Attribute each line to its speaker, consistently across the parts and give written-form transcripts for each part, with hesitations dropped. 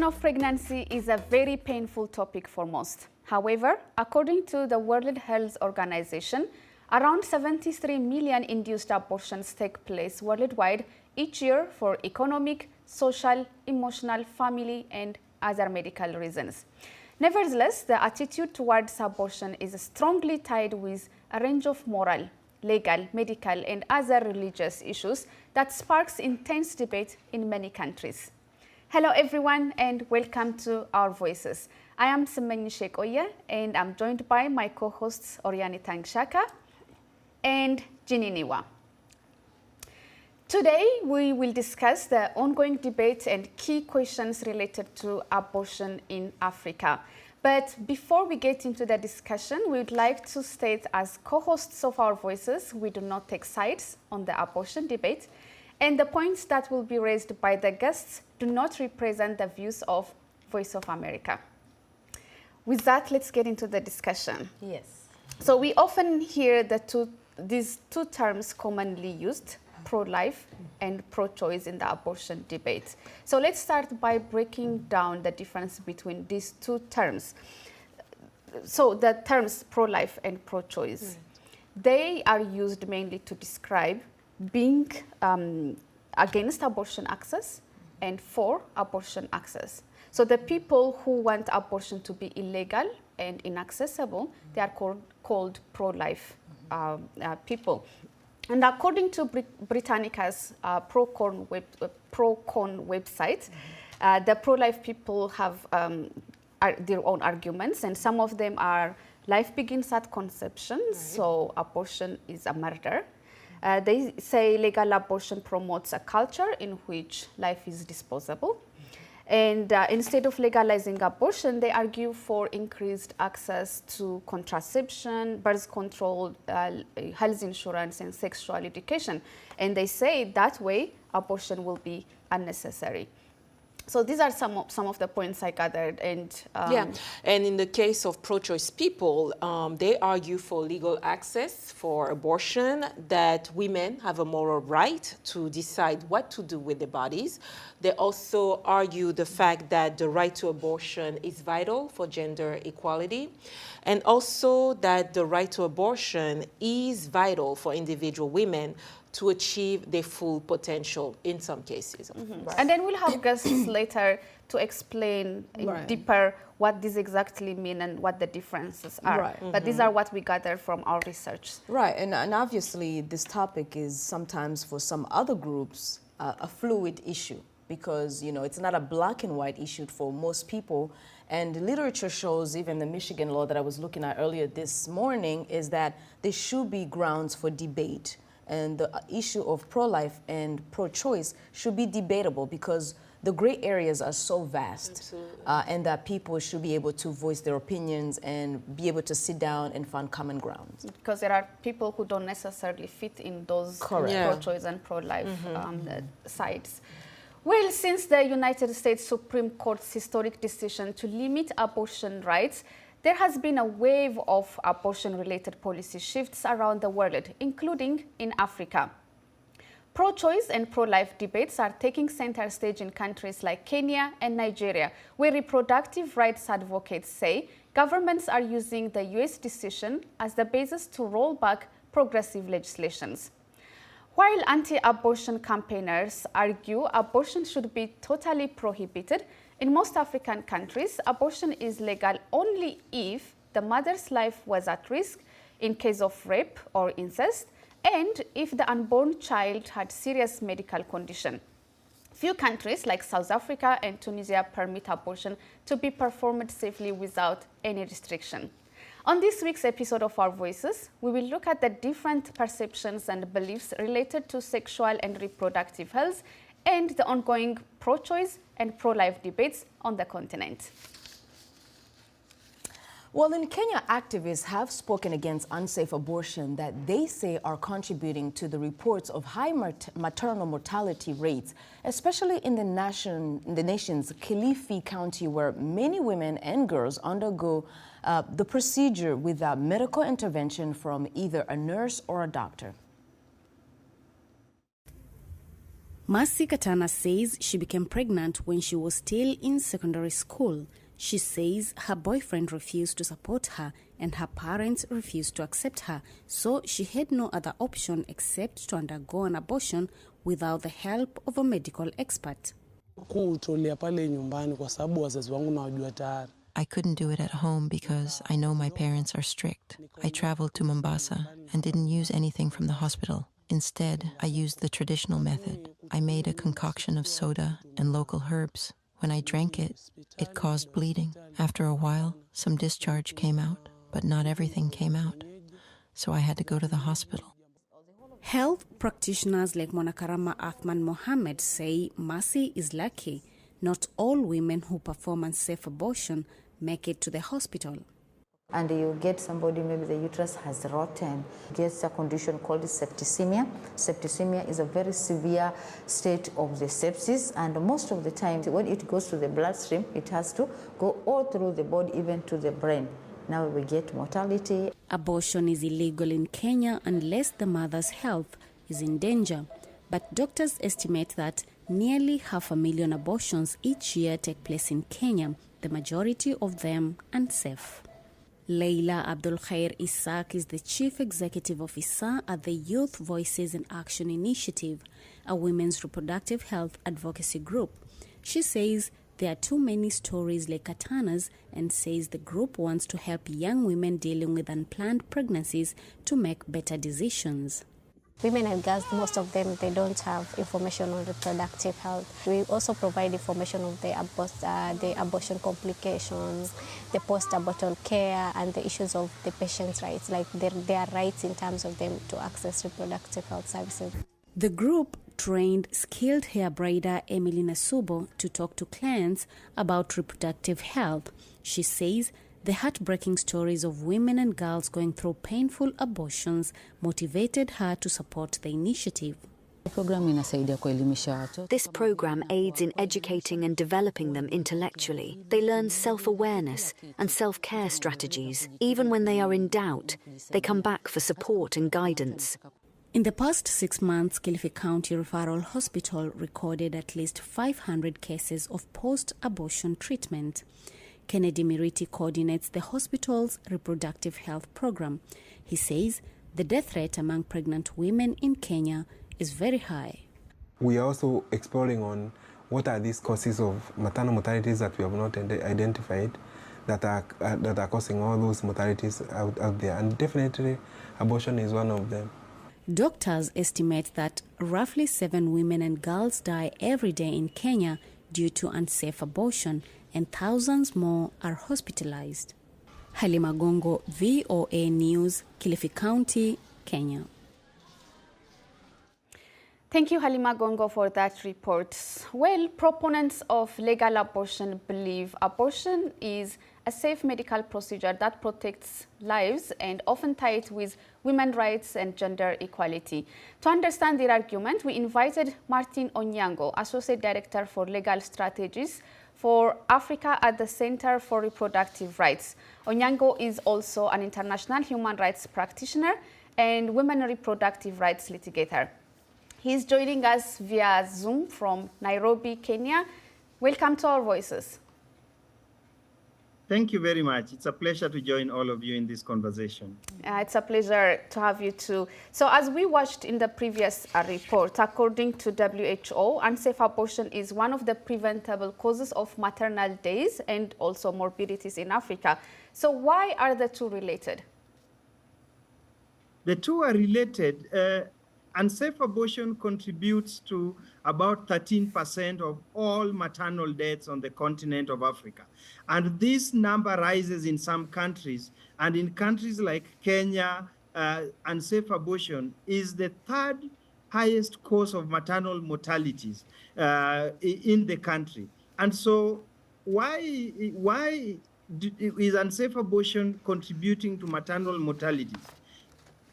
Speaker 1: Interruption of pregnancy is a very painful topic for most. However, according to the World Health Organization, around 73 million induced abortions take place worldwide each year for economic, social, emotional, family, and other medical reasons. Nevertheless, the attitude towards abortion is strongly tied with a range of moral, legal, medical, and other religious issues that sparks intense debate in many countries. Hello everyone and welcome to Our Voices. I am Simegnish Yekoye and I'm joined by my co-hosts Auriane Itangishaka and Ginny Niwa. Today we will discuss the ongoing debate and key questions related to abortion in Africa. But before we get into the discussion, we would like to state as co-hosts of Our Voices, we do not take sides on the abortion debate, and the points that will be raised by the guests do not represent the views of Voice of America. With that, let's get into the discussion.
Speaker 2: Yes.
Speaker 1: So we often hear these two terms commonly used, pro-life and pro-choice in the abortion debate. So let's start by breaking down the difference between these two terms. So the terms pro-life and pro-choice, they are used mainly to describe being against abortion access and for abortion access. So the people who want abortion to be illegal and inaccessible, they are called pro-life people. And according to Britannica's pro-con website, the pro-life people have their own arguments, and some of them are life begins at conception, so abortion is a murder. They say legal abortion promotes a culture in which life is disposable. And instead of legalizing abortion, they argue for increased access to contraception, birth control, health insurance, and sexual education. And they say that way abortion will be unnecessary. So these are some of the points I gathered. And
Speaker 2: and in the case of pro-choice people, they argue for legal access for abortion, that women have a moral right to decide what to do with their bodies. They also argue the fact that the right to abortion is vital for gender equality, and also that the right to abortion is vital for individual women to achieve their full potential in some cases.
Speaker 1: And then we'll have guests later to explain deeper what these exactly mean and what the differences are. But these are what we gather from our research.
Speaker 3: Right, and obviously this topic is sometimes for some other groups a fluid issue, because it's not a black and white issue for most people. And the literature shows, even the Michigan law that I was looking at earlier this morning, is that there should be grounds for debate. And the issue of pro-life and pro-choice should be debatable, because the gray areas are so vast, and that people should be able to voice their opinions and be able to sit down and find common grounds.
Speaker 1: Because there are people who don't necessarily fit in those pro-choice and pro-life sides. Well, since the United States Supreme Court's historic decision to limit abortion rights, there has been a wave of abortion-related policy shifts around the world, including in Africa. Pro-choice and pro-life debates are taking center stage in countries like Kenya and Nigeria, where reproductive rights advocates say governments are using the US decision as the basis to roll back progressive legislations. While anti-abortion campaigners argue abortion should be totally prohibited, in most African countries, abortion is legal only if the mother's life was at risk in case of rape or incest, and if the unborn child had serious medical condition. Few countries like South Africa and Tunisia permit abortion to be performed safely without any restriction. On this week's episode of Our Voices, we will look at the different perceptions and beliefs related to sexual and reproductive health and the ongoing pro-choice and pro-life debates on the continent.
Speaker 3: Well, in Kenya, activists have spoken against unsafe abortion that they say are contributing to the reports of high maternal mortality rates, especially in the nation's Kilifi County, where many women and girls undergo the procedure without medical intervention from either a nurse or a doctor.
Speaker 4: Mercy Katana says she became pregnant when she was still in secondary school. She says her boyfriend refused to support her and her parents refused to accept her, so she had no other option except to undergo an abortion without the help of a medical expert.
Speaker 5: I couldn't do it at home because I know my parents are strict. I traveled to Mombasa and didn't use anything from the hospital. Instead, I used the traditional method. I made a concoction of soda and local herbs. When I drank it, it caused bleeding. After a while, some discharge came out, but not everything came out. So I had to go to the hospital.
Speaker 4: Health practitioners like Monakarama Athman Mohammed say Mercy is lucky. Not all women who perform unsafe abortion make it to the hospital.
Speaker 6: And you get somebody, maybe the uterus has rotten, gets a condition called septicemia. Septicemia is a very severe state of the sepsis, and most of the time when it goes to the bloodstream, it has to go all through the body, even to the brain. Now we get mortality.
Speaker 4: Abortion is illegal in Kenya unless the mother's health is in danger. But doctors estimate that nearly 500,000 abortions each year take place in Kenya, the majority of them unsafe. Leila Abdul Khair Isaac is the Chief Executive Officer at the Youth Voices in Action Initiative, a women's reproductive health advocacy group. She says there are too many stories like Katana's and says the group wants to help young women dealing with unplanned pregnancies to make better decisions.
Speaker 7: Women and girls, most of them, they don't have information on reproductive health. We also provide information of the abortion complications, the post-abortal care, and the issues of the patient's rights, like their rights in terms of them to access reproductive health services.
Speaker 4: The group trained skilled hair braider Emily Nasubo to talk to clients about reproductive health. She says the heartbreaking stories of women and girls going through painful abortions motivated her to support the initiative.
Speaker 8: This program aids in educating and developing them intellectually. They learn self-awareness and self-care strategies. Even when they are in doubt, they come back for support and guidance.
Speaker 4: In the past 6 months, Kilifi County Referral Hospital recorded at least 500 cases of post-abortion treatment. Kennedy Miriti coordinates the hospital's reproductive health program. He says the death rate among pregnant women in Kenya is very high.
Speaker 9: We are also exploring on what are these causes of maternal mortalities that we have not identified that are causing all those mortalities out there. And definitely abortion is one of them.
Speaker 4: Doctors estimate that roughly 7 women and girls die every day in Kenya due to unsafe abortion, and thousands more are hospitalized. Halima Gongo, VOA News, Kilifi County, Kenya.
Speaker 1: Thank you, Halima Gongo, for that report. Well, proponents of legal abortion believe abortion is a safe medical procedure that protects lives and often tied with women's rights and gender equality. To understand their argument, we invited Martin Onyango, Associate Director for Legal Strategies for Africa at the Center for Reproductive Rights. Onyango is also an international human rights practitioner and women reproductive rights litigator. He is joining us via Zoom from Nairobi, Kenya. Welcome to Our Voices.
Speaker 10: Thank you very much. It's a pleasure to join all of you in this conversation.
Speaker 1: It's a pleasure to have you too. So as we watched in the previous report, according to WHO, unsafe abortion is one of the preventable causes of maternal deaths and also morbidities in Africa. So why are the two related?
Speaker 10: The two are related. Unsafe abortion contributes to about 13% of all maternal deaths on the continent of Africa. And this number rises in some countries. And in countries like Kenya, unsafe abortion is the third highest cause of maternal mortalities in the country. And so why is unsafe abortion contributing to maternal mortalities?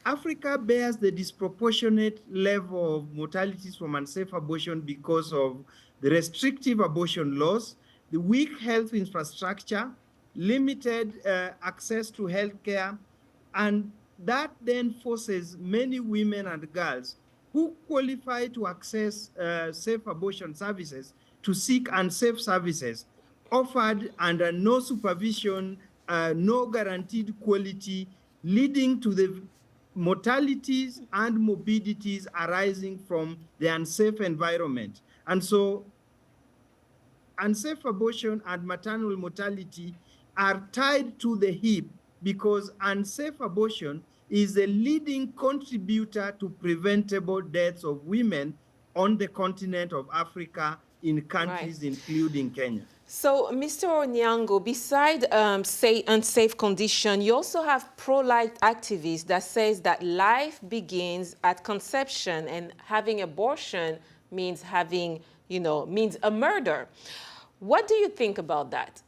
Speaker 10: Africa bears the disproportionate level of mortalities from unsafe abortion because of the restrictive abortion laws, the weak health infrastructure, limited access to health care, and that then forces many women and girls who qualify to access safe abortion services to seek unsafe services offered under no supervision, no guaranteed quality, leading to the mortalities and morbidities arising from the unsafe environment. And so unsafe abortion and maternal mortality are tied to the hip because unsafe abortion is the leading contributor to preventable deaths of women on the continent of Africa in countries including Kenya.
Speaker 2: So, Mr. Onyango, beside say unsafe condition, you also have pro-life activists that says that life begins at conception and having abortion means having, means a murder. What do you think about that?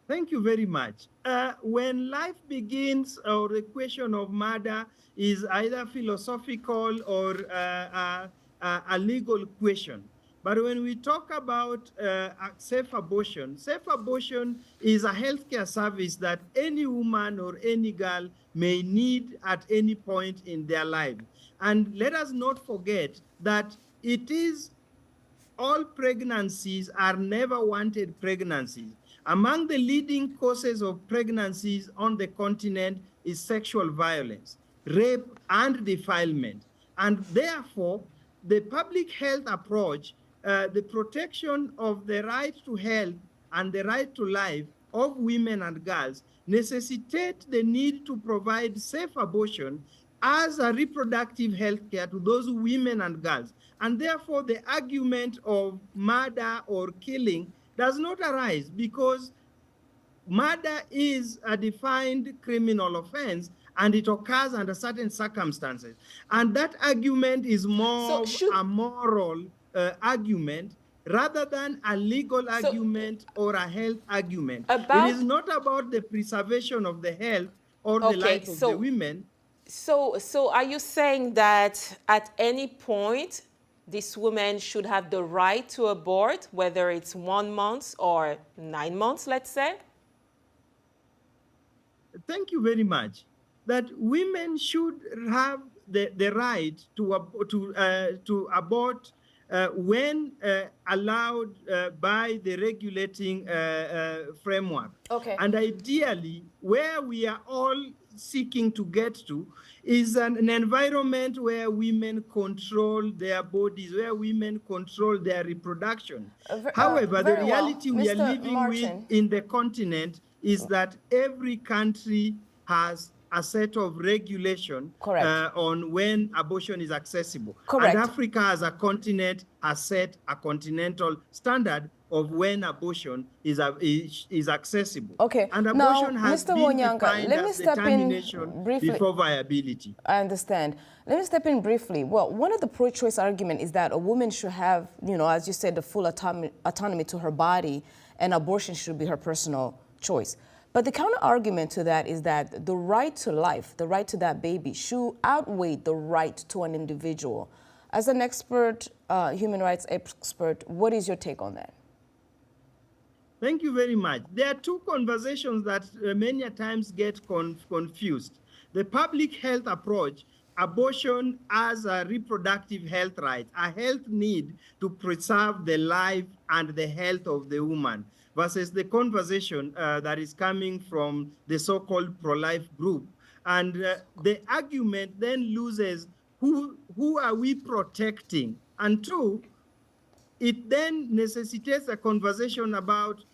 Speaker 10: Thank you very much. When life begins, or the question of murder is either philosophical or a legal question. But when we talk about safe abortion is a healthcare service that any woman or any girl may need at any point in their life. And let us not forget that all pregnancies are never wanted pregnancies. Among the leading causes of pregnancies on the continent is sexual violence, rape, and defilement. And therefore, the public health approach, the protection of the right to health and the right to life of women and girls necessitate the need to provide safe abortion as a reproductive health care to those women and girls. And therefore, the argument of murder or killing does not arise because murder is a defined criminal offense and it occurs under certain circumstances. And that argument is more a moral argument rather than a legal argument or a health argument. It is not about the preservation of the health or the life of the women.
Speaker 2: So are you saying that at any point, this woman should have the right to abort, whether it's 1 month or 9 months, let's say?
Speaker 10: Thank you very much. That women should have the right to abort when allowed by the regulating framework.
Speaker 3: Okay.
Speaker 10: And ideally, where we are all seeking to get to is an environment where women control their bodies, where women control their reproduction. However, the reality we are living with in the continent is that every country has a set of regulation on when abortion is accessible.
Speaker 3: Correct.
Speaker 10: And Africa as a continent has set a continental standard of when abortion is accessible.
Speaker 3: Okay.
Speaker 10: And abortion has
Speaker 3: Mr.
Speaker 10: been
Speaker 3: Monyanga,
Speaker 10: defined
Speaker 3: let me
Speaker 10: as
Speaker 3: step
Speaker 10: determination
Speaker 3: in briefly
Speaker 10: before viability.
Speaker 3: I understand. Let me step in briefly. Well, one of the pro-choice argument is that a woman should have, as you said, the full autonomy to her body, and abortion should be her personal choice. But the counter argument to that is that the right to life, the right to that baby, should outweigh the right to an individual. As an expert, human rights expert, what is your take on that?
Speaker 10: Thank you very much. There are two conversations that many times get confused. The public health approach, abortion as a reproductive health right, a health need to preserve the life and the health of the woman, versus the conversation that is coming from the so-called pro-life group. And the argument then loses who are we protecting? And two, it then necessitates a conversation about,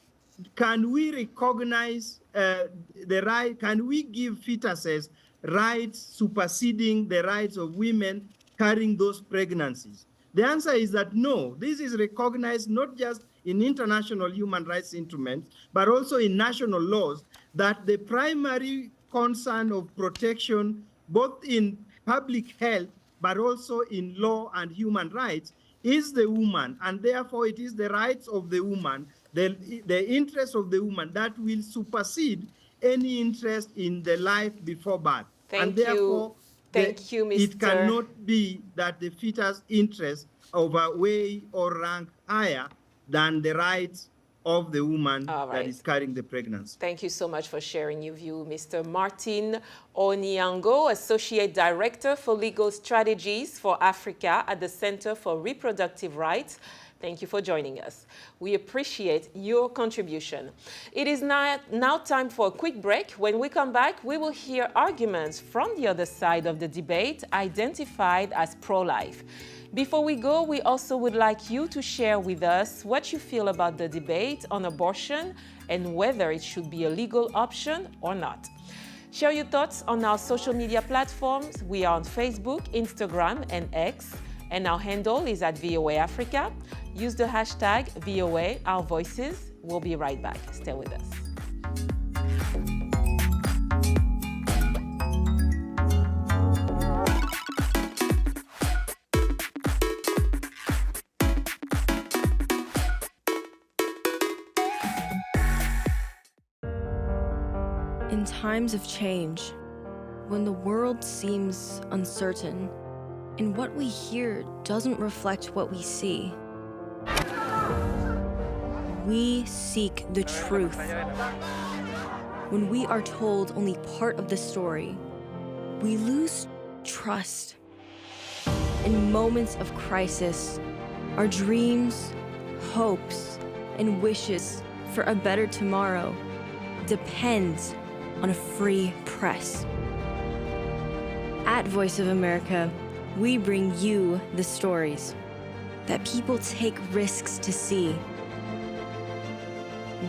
Speaker 10: can we recognize the right, can we give fetuses rights superseding the rights of women carrying those pregnancies? The answer is that no, this is recognized not just in international human rights instruments, but also in national laws, that the primary concern of protection, both in public health, but also in law and human rights, is the woman, and therefore it is the rights of the woman, the interests of the woman that will supersede any interest in the life before birth.
Speaker 2: Thank you, Mr.
Speaker 10: It cannot be that the fetus interests outweigh or rank higher than the rights of the woman that is carrying the pregnancy.
Speaker 2: Thank you so much for sharing your view, Mr. Martin Onyango, Associate Director for Legal Strategies for Africa at the Center for Reproductive Rights. Thank you for joining us. We appreciate your contribution. It is now time for a quick break. When we come back, we will hear arguments from the other side of the debate identified as pro-life. Before we go, we also would like you to share with us what you feel about the debate on abortion and whether it should be a legal option or not. Share your thoughts on our social media platforms. We are on Facebook, Instagram, and X, and our handle is at VOA Africa. Use the hashtag VOA Our Voices. We'll be right back. Stay with us.
Speaker 11: In times of change, when the world seems uncertain and what we hear doesn't reflect what we see, we seek the truth. When we are told only part of the story, we lose trust. In moments of crisis, our dreams, hopes, and wishes for a better tomorrow depends on a free press. At Voice of America, we bring you the stories that people take risks to see.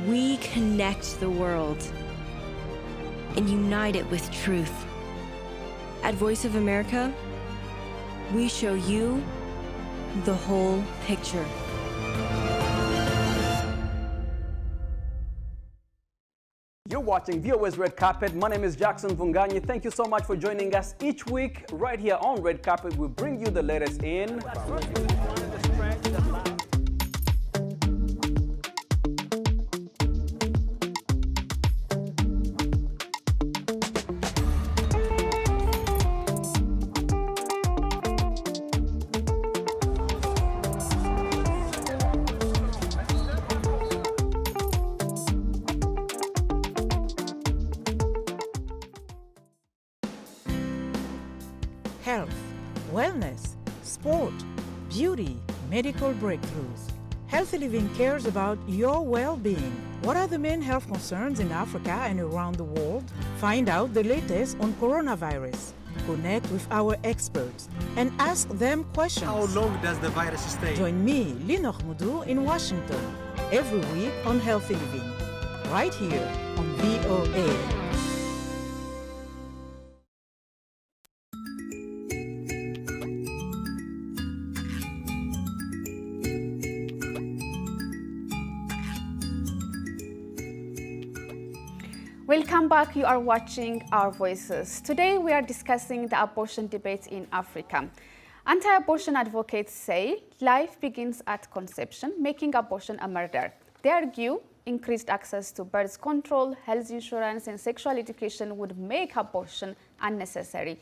Speaker 11: We connect the world and unite it with truth. At Voice of America, we show you the whole picture.
Speaker 12: You're watching VOA's Red Carpet. My name is Jackson Vunganyi. Thank you so much for joining us each week right here on Red Carpet. We bring you the latest in
Speaker 13: health, wellness, sport, beauty, medical breakthroughs. Healthy Living cares about your well-being. What are the main health concerns in Africa and around the world? Find out the latest on coronavirus. Connect with our experts and ask them questions.
Speaker 14: How long does the virus stay?
Speaker 13: Join me, Linor Moudou, in Washington, every week on Healthy Living, right here on VOA.
Speaker 1: Welcome back. You are watching Our Voices. Today we are discussing the abortion debate in Africa. Anti-abortion advocates say life begins at conception, making abortion a murder. They argue increased access to birth control, health insurance, and sexual education would make abortion unnecessary.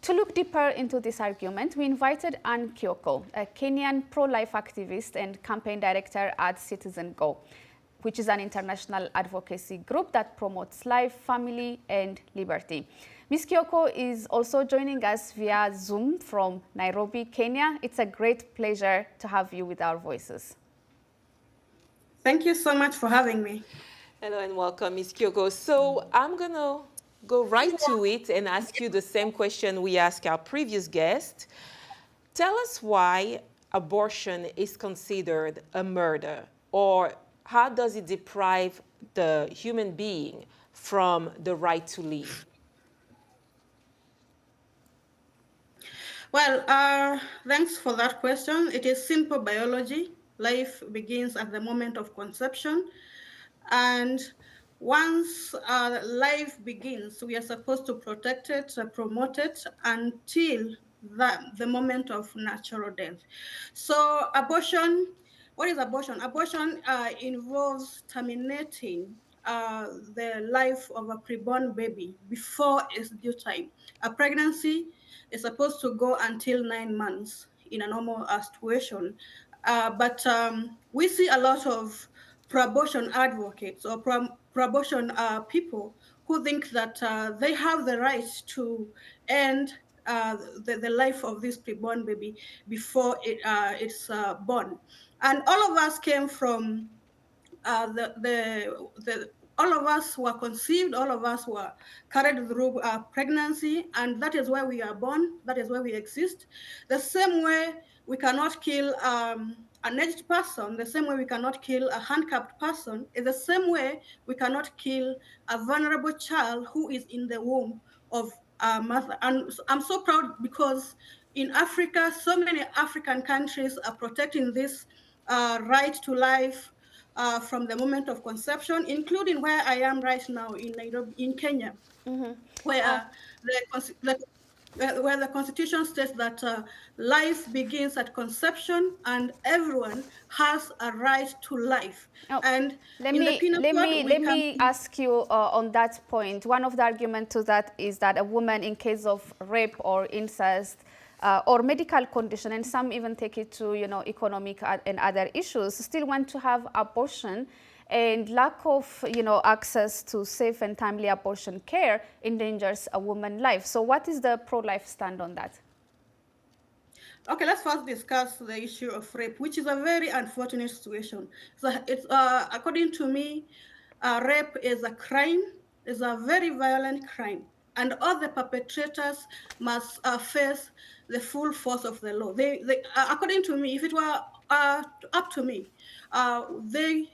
Speaker 1: To look deeper into this argument, we invited Anne Kyoko, a Kenyan pro-life activist and campaign director at Citizen Go, which is an international advocacy group that promotes life, family, and liberty. Ms. Kyoko is also joining us via Zoom from Nairobi, Kenya. It's a great pleasure to have you with Our Voices.
Speaker 15: Thank you so much for having me.
Speaker 2: Hello and welcome, Ms. Kyoko. So I'm going to go right to it and ask you the same question we asked our previous guest. Tell us why abortion is considered a murder, or how does it deprive the human being from the right to live?
Speaker 15: Well, thanks for that question. It is simple biology. Life begins at the moment of conception. And once life begins, we are supposed to protect it, promote it until the moment of natural death. So abortion, what is abortion? Abortion involves terminating the life of a preborn baby before its due time. A pregnancy is supposed to go until 9 months in a normal situation. But we see a lot of pro-abortion advocates or pro-abortion people who think that they have the right to end the life of this preborn baby before it's born. And all of us came from all of us were conceived, all of us were carried through pregnancy, and that is why we are born, that is why we exist. The same way we cannot kill an aged person, the same way we cannot kill a handicapped person, is the same way we cannot kill a vulnerable child who is in the womb of a mother. And I'm so proud because in Africa, so many African countries are protecting this right to life from the moment of conception, including where I am right now in Nairobi, in Kenya, where the Constitution states that life begins at conception and everyone has a right to life. And
Speaker 1: let me ask you on that point. One of the arguments to that is that a woman, in case of rape or incest, or medical condition, and some even take it to, you know, economic and other issues, still want to have abortion, and lack of, you know, access to safe and timely abortion care endangers a woman's life. So what is the pro-life stand on that?
Speaker 15: Okay, let's first discuss the issue of rape, which is a very unfortunate situation. So it's according to me, rape is a crime, is a very violent crime, and all the perpetrators must face the full force of the law. According to me, if it were up to me, they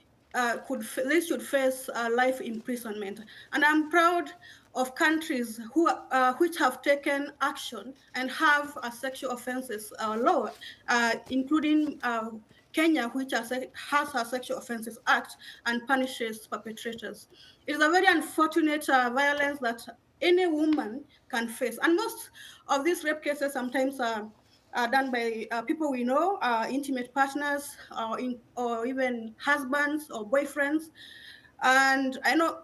Speaker 15: should face life imprisonment. And I'm proud of countries which have taken action and have a sexual offences law, including Kenya, which has a Sexual Offences Act and punishes perpetrators. It is a very unfortunate violence that any woman can face. And most of these rape cases sometimes are done by people we know, intimate partners, or even husbands or boyfriends. And I know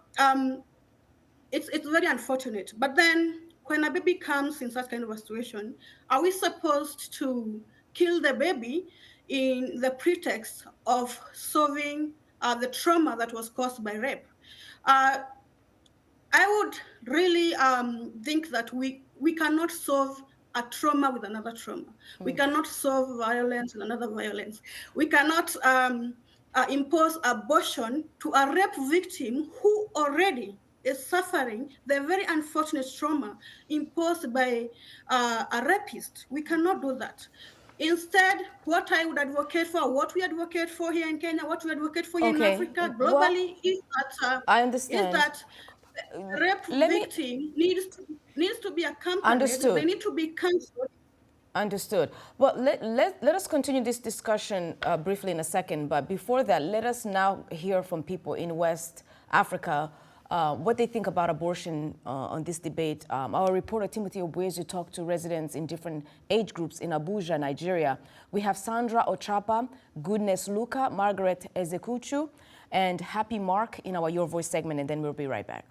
Speaker 15: it's very unfortunate. But then when a baby comes in such kind of a situation, are we supposed to kill the baby in the pretext of solving the trauma that was caused by rape? I would really think that we cannot solve a trauma with another trauma. We cannot solve violence with another violence. We cannot impose abortion to a rape victim who already is suffering the very unfortunate trauma imposed by a rapist. We cannot do that. Instead, what I would advocate for, what we advocate for here in Kenya, what we advocate for here in Africa, globally, is that
Speaker 3: I understand.
Speaker 15: Is that rape victim needs to be accompanied.
Speaker 3: Understood.
Speaker 15: They need to be counseled.
Speaker 3: Understood. Well, let us continue this discussion briefly in a second, but before that, let us now hear from people in West Africa what they think about abortion on this debate. Our reporter Timothy Obwezu talked to residents in different age groups in Abuja, Nigeria. We have Sandra Ochapa, Goodness Luka, Margaret Ezekuchu, and Happy Mark in our Your Voice segment, and then we'll be right back.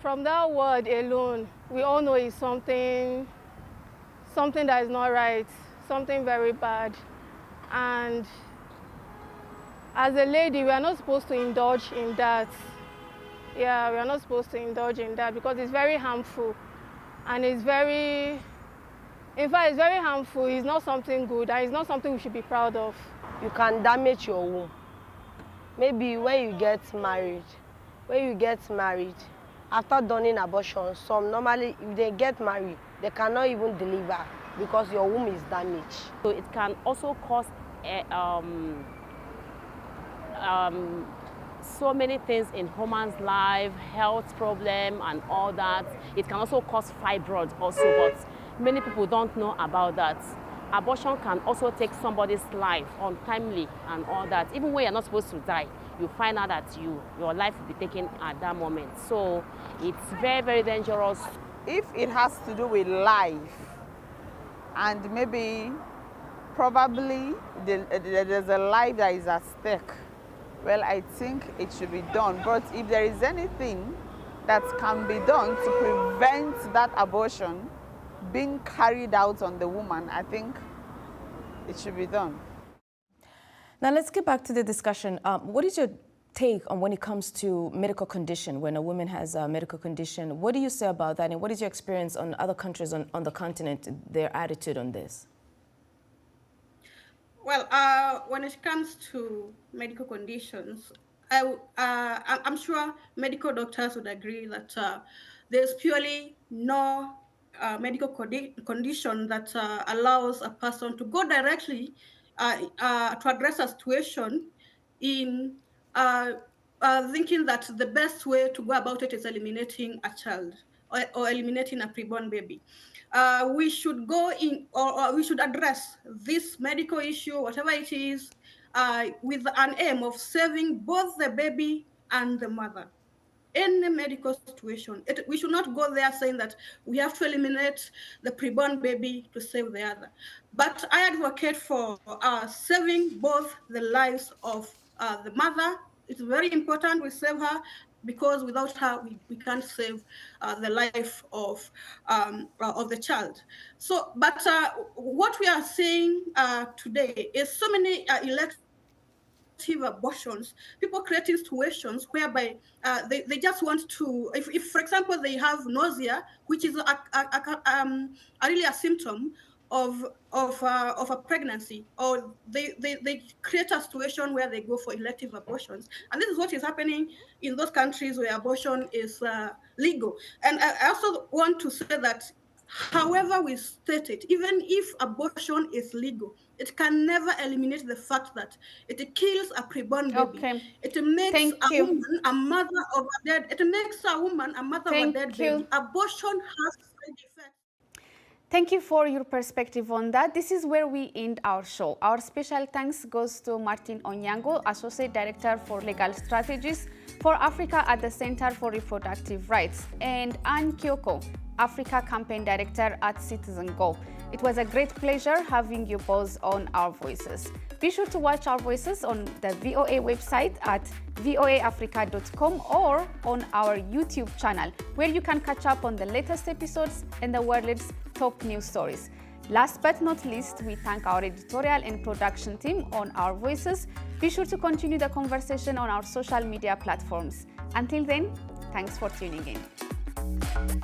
Speaker 16: From that word alone, we all know it's something that is not right, something very bad. And as a lady, we are not supposed to indulge in that. Yeah, we are not supposed to indulge in that because it's very harmful. And it's very, in fact, it's very harmful. It's not something good, and it's not something we should be proud of.
Speaker 17: You can damage your womb. Maybe when you get married, after doing abortion, some normally, if they get married, they cannot even deliver because your womb is damaged.
Speaker 18: So it can also cause so many things in woman's life, health problem and all that. It can also cause fibroids also, but many people don't know about that. Abortion can also take somebody's life untimely and all that. Even when you're not supposed to die, you find out that your life will be taken at that moment. So it's very, very dangerous.
Speaker 19: If it has to do with life, and maybe probably there's a life that is at stake, well, I think it should be done. But if there is anything that can be done to prevent that abortion being carried out on the woman, I think it should be done.
Speaker 3: Now let's get back to the discussion. What is your take on when it comes to medical condition, when a woman has a medical condition? What do you say about that, and what is your experience on other countries on the continent, their attitude on this?
Speaker 15: Well, when it comes to medical conditions, I'm sure medical doctors would agree that there's purely no medical condition that allows a person to go directly to address a situation in thinking that the best way to go about it is eliminating a child or eliminating a preborn baby. We should go in, or we should address this medical issue, whatever it is, with an aim of saving both the baby and the mother. In a medical situation, we should not go there saying that we have to eliminate the preborn baby to save the other. But I advocate for saving both the lives of the mother. It's very important we save her, because without her, we can't save the life of the child. So, but what we are seeing today is so many elective abortions, people creating situations whereby they just want to, if for example, they have nausea, which is really a symptom of a pregnancy, or they create a situation where they go for elective abortions. And this is what is happening in those countries where abortion is legal. And I also want to say that however we state it, even if abortion is legal, it can never eliminate the fact that it kills a preborn baby.
Speaker 1: Okay.
Speaker 15: It makes a woman a mother of a dead. It makes a woman a mother of a dead baby. Abortion has side effects.
Speaker 1: Thank you for your perspective on that. This is where we end our show. Our special thanks goes to Martin Onyango, Associate Director for Legal Strategies for Africa at the Center for Reproductive Rights, and Anne Kyoko, Africa Campaign Director at Citizen Go. It was a great pleasure having you both on Our Voices. Be sure to watch Our Voices on the VOA website at voaafrica.com or on our YouTube channel, where you can catch up on the latest episodes and the world's top news stories. Last but not least, we thank our editorial and production team on Our Voices. Be sure to continue the conversation on our social media platforms. Until then, thanks for tuning in.